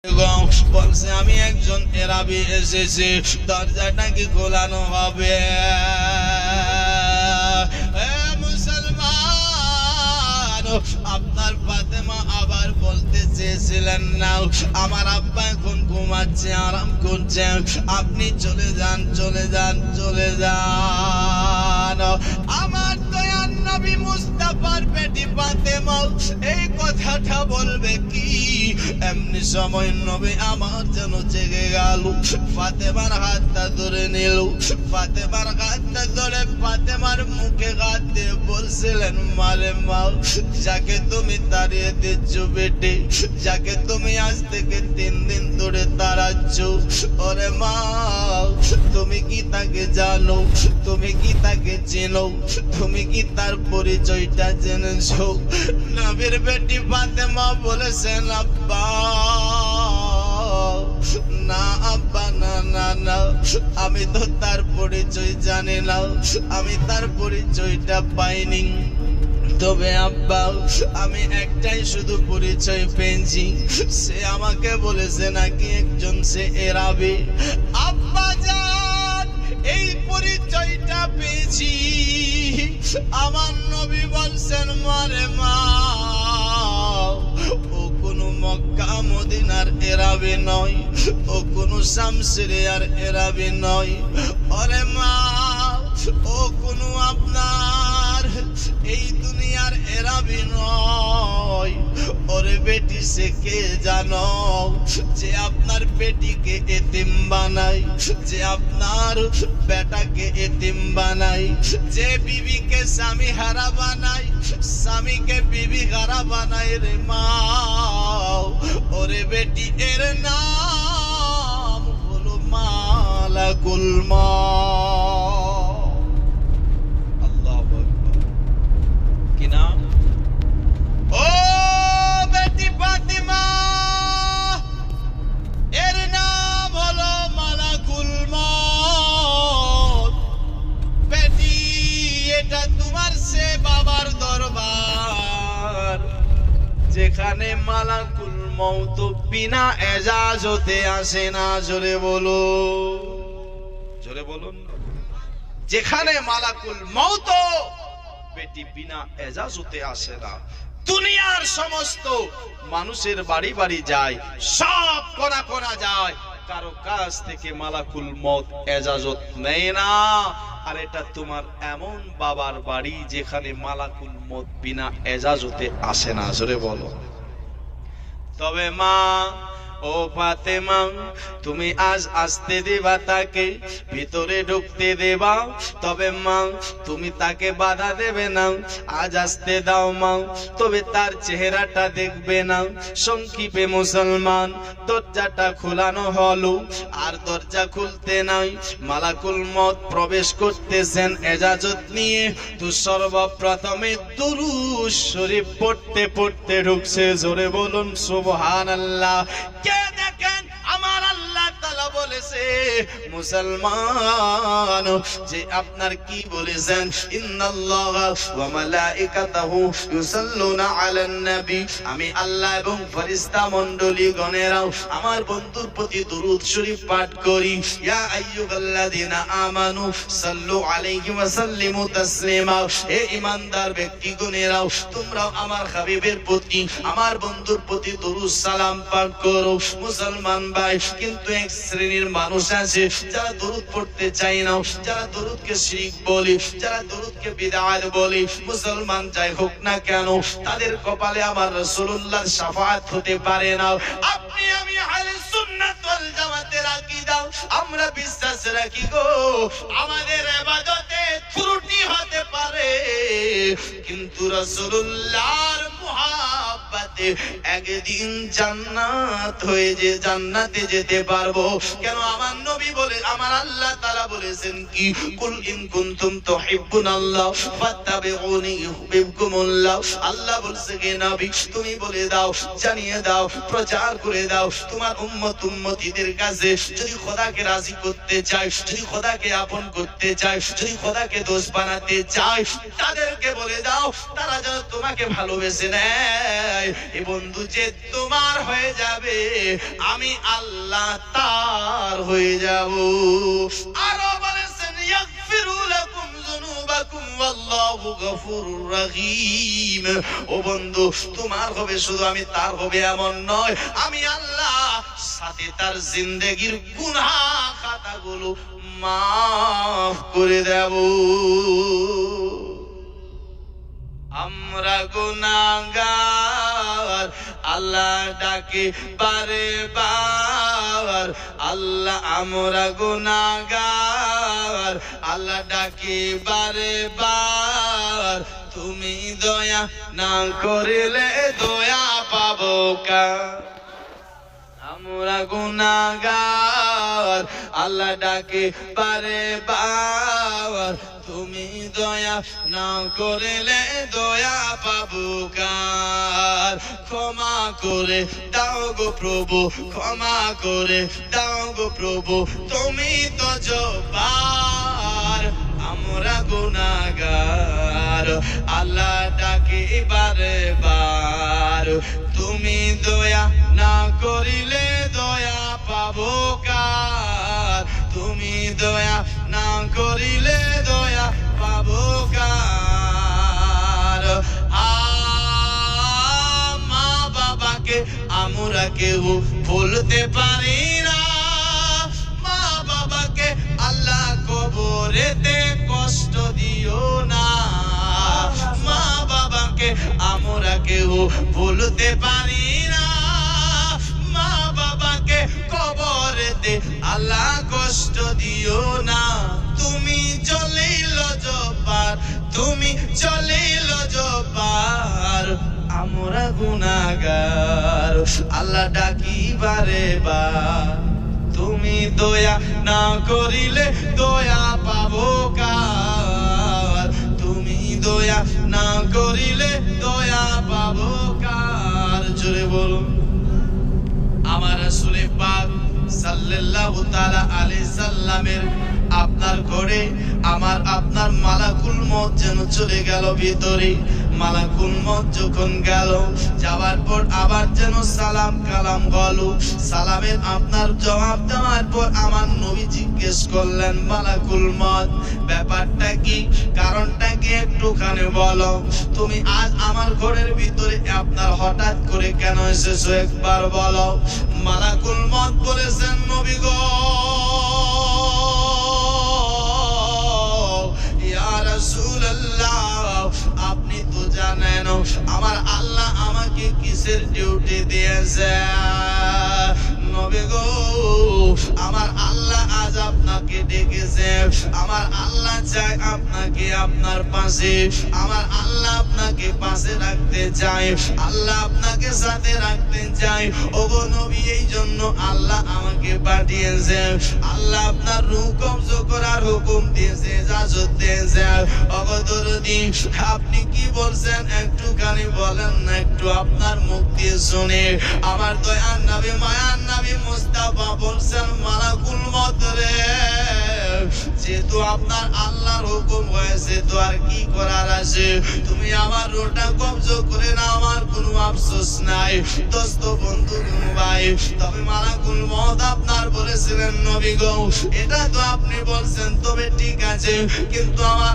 বলছে আমি একজন এরাবি এসেছি, দরজাটা কি খোলানো হবে? মুসলমান, আপনার ফাতেমা আবার বলতে চেয়েছিলেন না আমার আব্বা এখন ঘুমাচ্ছে, আরাম করছে, আপনি চলে যান চলে যান চলে যান। আমার দয়ার নবী মুস্তাফার বেটি ফাতেমা এই কথাটা বলবে কি? এমনি সময় নবী আমার যেন জেগে গেল, ফাতেমার হাতটা ধরে নিল, ফাতেমার হাতটা ধরে ফাতেমার মুখে হাত দিয়ে বলছিলেন মারে মা, যাকে তুমি তাড়িয়ে দিচ্ছ বেটি, যাকে তুমি আজ থেকে 3 দিন ধরে তাড়াচ্ছ, ওরে মা তুমি কি তাকে জানো? তুমি কি তাকে চেনো? তুমি কি তার পরিচয়টা জেনেছো? নবীর বেটি ফাতেমা বলেছেন আব্বা না, আব্বা না না না, আমি তো তার পরিচয় জানি না, আমি তার পরিচয়টা পাইনি। তবে আব্বা আমি একটাই শুধু পরিচয় পেয়েছি, সে আমাকে বলেছে নাকি একজন সে এরাবি। আব্বা জান এই পরিচয়টা পেয়েছি, আমার নবী বলছেন মারে মা ও কোনো মক্কা মদিনার এরাবি নয়, ও কোনো শামসিরিয়ার এরাবি নয়, ওরে মা ও কোনো আপনার এই দুনিয়ার এরাবি নয়। ওরে বেটি সে কে জানো? যে আপনার বেটিকে এতিম বানাই, যে আপনার বেটাকে এতিম বানাই, যে বিবিকে স্বামী হারা বানাই, স্বামীকে বিবি হারা বানাই রে মা। ওরে বেটি এর নাম হলো মালাকুল মউত। আল্লাহু আকবার। কি নাম? ও বেটি ফাতিমা, এর নাম হলো মালাকুল মউত। বেটি এটা তোমার সে বাবার দরবার, যেখানে মালাকুল মউত বিনা এজাজতে আসে না। জোরে বলো, জোরে বলুন। যেখানে মালাকুল মউত বেটি বিনা এজাজতে আসে না। দুনিয়ার সমস্ত মানুষের বাড়ি বাড়ি যায়, সব কোনা কোনা যায়, কারো কাছ থেকে মালাকুল মউত এজাজত নেয় না। আর এটা তোমার এমন বাবার বাড়ি যেখানে মালাকুল মউত বিনা এজাজতে আসে না। জোরে বলো। তবে মা ও ফাতেমা তুমি আজ আসতে দেবা, তাকে ভিতরে ঢুকতে দেবা, তবে মা তুমি তাকে বাধা দেবে না, আজ আসতে দাও মা, তবে তার চেহারাটা দেখবে না। সংক্ষিপে মুসলমান দরজাটা খোলানো হলো, আর দরজা খুলতে নাই, মালাকুল মউত প্রবেশ করতেছেন এজাজত নিয়ে। তো সর্বপ্রথমে দুরূদ শরীফ পড়তে পড়তে ঢুকছে। জোরে বলুন সুবহানাল্লাহ। দেখেন আমার আল্লাহ তাআলা বলেছে মুসলমান যে আপনার কি বলেছেন, ইন্নাল্লাহা ওয়া মালাইকাতাহু ইউসাল্লুনা আলান নবী, আমি আল্লাহ এবং ফেরেশতা মণ্ডলী গণেরাও আমার বন্ধুর প্রতি দরুদ শরীফ পাঠ করি। ইয়া আইয়ুহাল্লাযিনা আমানু সাল্লু আলাইহি ওয়া সাল্লিমু তাসলিমা, হে ঈমানদার ব্যক্তিগণেরাও তোমরাও আমার হাবিবের প্রতি আমার বন্ধুর প্রতি দরুদ সালাম পাঠ করো। মুসলমান ভাই, কিন্তু এক শ্রেণীর মানুষ আছে যারা দরুদ পড়তে চায় না, যারা দরুদকে শিরক বলে, যারা দরুদকে বিদআত বলে। মুসলমান যাই হোক না কেন, তাদের কপালে আমার রাসূলুল্লাহর শাফাআত হতে পারে না। আপনি আমি আহলে সুন্নাত ওয়াল জামাতের আকীদা আমরা বিশ্বাস রাখি গো, আমাদের ইবাদতে ত্রুটি হতে পারে, কিন্তু রাসূলুল্লাহর মুহাব্বতে একদিন জান্নাত হয়ে যে জান্নাতে যেতে পারবো। কেন? আমার নবী বলে, আমার আল্লাহ তাআলা বলেছেন কি, কুল ইন কুনতুম তুহিব্বুনাল্লাহ ফাত্তাবিউনি ইউহিব্বুকুমুল্লাহ। আল্লাহ বলছে কে নবী তুমি বলে দাও, জানিয়ে দাও, প্রচার করে দাও তোমার উম্মতিদের কাছে, যদি খোদাকে রাজি করতে চাই, যদি খোদাকে আপন করতে চাই, যদি খোদাকে দোষ বানাতে চাই, তাদেরকে বলে দাও তারা যেন তোমাকে ভালোবেসে নেয়। এ বন্ধু যে তোমার হয়ে যাবে, আমি আল্লাহ তার হয়ে যাব। আরো বলেছেন ইয়াগফিরু লাকুম যুনুবাকুম ওয়াল্লাহু গফুরুর রহিম। ও বন্ধু তোমার হবে শুধু, আমি তার হবে এমন নয়, আমি আল্লাহ সাথে তার জিন্দেগির গুনাহ খাতাগুলো মাফ করে দেব। আমরা গুনাহগার, আল্লাহ ডাকে বারে বার, আল্লাহ আমরা গুনাহগার, আল্লাহ ডাকে বারে বার, তুমি দয়া না করিলে দয়া পাবো কার। আমরা গুনাহগার, আল্লাহ ডাকে বারে বার, তুমি দয়া না করিলে দয়া পাবো কার। ক্ষমা করে দাও গো প্রভু, ক্ষমা করে দাও গো প্রভু, তুমি তো জব্বার। আমরা গুনাহগার, আল্লাহ ডাকে বারে বার, তুমি দয়া না করিলে দয়া পাবো কার। তুমি দয়া না করিলে দয়া পাবো কার। মা বাবাকে আমরা কেউ ভুলতে পারি না, মা বাবাকে আল্লাহ কবরেতে কষ্ট দিও না। মা বাবাকে আমরা কেউ ভুলতে পারি না, মা বাবাকে কবরেতে আল্লাহ কষ্ট দিও না। তুমি জলিল জব্বার, তুমি জলিল জব্বার, আমরা গুনাহগার, আল্লাহ ডাকি বারে বার, তুমি দয়া না করিলে দয়া পাবো কার। তুমি দয়া না করিলে দয়া পাবো কার। জোরে বলুন আমার রাসূল পাক সাল্লাল্লাহু তাআলা আলাইহি সাল্লামের আপনার ঘরে আমার আপনার মালাকুল মউত যেন চলে গেল ভিতরে। মালাকুল মউত যখন গেল, যাওয়ার পর আবার যেন সালাম কালাম হলো। সালামের আপনার জবাব দেওয়ার পর আমার নবী জিজ্ঞেস করলেন, মালাকুল মউত ব্যাপারটা কি, কারণটা কি একটুখানি বলো। তুমি আজ আমার ঘরের ভিতরে আপনার হঠাৎ করে কেন এসেছো একবার বলো। মালাকুল মউত বলেছেন, নবী গো, ইয়া রাসূলুল্লাহ, আপনি তো জানেন আমার আল্লাহ আমাকে কিসের ডিউটি দিয়েছে। নবী গো, আমার আল্লাহ আজ আপনাকে ডেকেছে, আমার আল্লাহ চায় আপনাকে আপনার পাশে, আমার আল্লাহ আপনাকে পাশে রাখতে চায়, আল্লাহ আপনাকে সাথে রাখতে চায়। ওগো নবী, এই জন্য আল্লাহ আমাকে পাঠিয়েছে, আল্লাহ আপনার রূহ কবজ করার হুকুম দিয়েছে, ইজাজত দিয়েছে। ওগো দরদি, আপনি কি বলছেন একটুখানি বলেন না, একটু আপনার মুখ দিয়ে শুনে। আমার দয়ার নবী মায়ার নবী মুস্তাফা বলছেন, মালাকুল মউত রে, যেহেতু আপনার আল্লাহর হুকুম হয়েছে তো আর কি করার আছে, তুমি আমার রূহটা কবজ করে না, আমার কোনো আফসোস নাই। দোস্ত বন্ধু ভাই, তবে মালাকুল মউত আপনার বলেছিলেন, নবী গো, এটা তো আপনি বলছেন, তবে ঠিক আছে, কিন্তু আমার